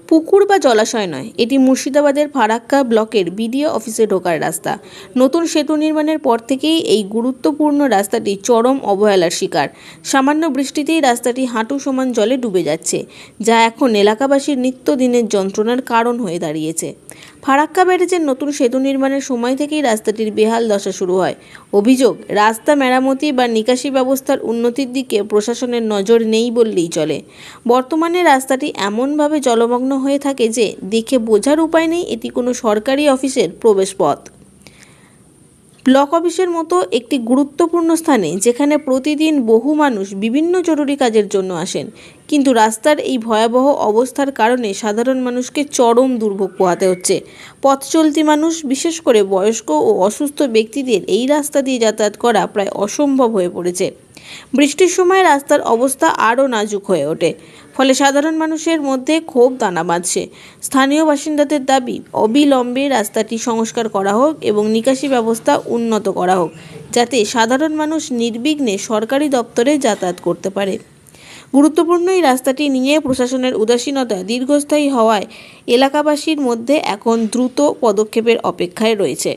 পুকুর বা জলাশয় নয়, এটি মুর্শিদাবাদের ফারাক্কা ব্লকের বিডিও অফিসে ঢোকার রাস্তা। নতুন সেতু নির্মাণের পর থেকেই এই গুরুত্বপূর্ণ রাস্তাটি চরম অবহেলার শিকার। সামান্য বৃষ্টিতেই রাস্তাটি হাঁটু সমান জলে ডুবে যাচ্ছে, যা এখন এলাকাবাসীর নিত্যদিনের যন্ত্রণার কারণ হয়ে দাঁড়িয়েছে। ফারাক্কা ব্যারেজের নতুন সেতু নির্মাণের সময় থেকেই রাস্তাটির বেহাল দশা শুরু হয়। অভিযোগ, রাস্তা মেরামতি বা নিকাশি ব্যবস্থার উন্নতির দিকে প্রশাসনের নজর নেই বললেই চলে। বর্তমানে রাস্তাটি এমনভাবে জলমগ্ন হয়ে থাকে যে দেখে বোঝার উপায় নেই এটি কোনো সরকারি অফিসের প্রবেশপথ। ব্লক অফিসের মতো একটি গুরুত্বপূর্ণ স্থানে, যেখানে প্রতিদিন বহু মানুষ বিভিন্ন জরুরি কাজের জন্য আসেন, কিন্তু রাস্তার এই ভয়াবহ অবস্থার কারণে সাধারণ মানুষকে চরম দুর্ভোগ পোহাতে হচ্ছে। পথ চলতি মানুষ, বিশেষ করে বয়স্ক ও অসুস্থ ব্যক্তিদের এই রাস্তা দিয়ে যাতায়াত করা প্রায় অসম্ভব হয়ে পড়েছে। বৃষ্টির সময় রাস্তার অবস্থা আরও নাজুক হয়ে ওঠে, ফলে সাধারণ মানুষের মধ্যে ক্ষোভ দানা বাঁধছে। স্থানীয় বাসিন্দাদের দাবি, অবিলম্বে রাস্তাটি সংস্কার করা হোক এবং নিকাশি ব্যবস্থা উন্নত করা হোক, যাতে সাধারণ মানুষ নির্বিঘ্নে সরকারি দপ্তরে যাতায়াত করতে পারে। গুরুত্বপূর্ণ এই রাস্তাটি নিয়ে প্রশাসনের উদাসীনতা দীর্ঘস্থায়ী হওয়ায় এলাকাবাসীর মধ্যে এখন দ্রুত পদক্ষেপের অপেক্ষায় রয়েছে।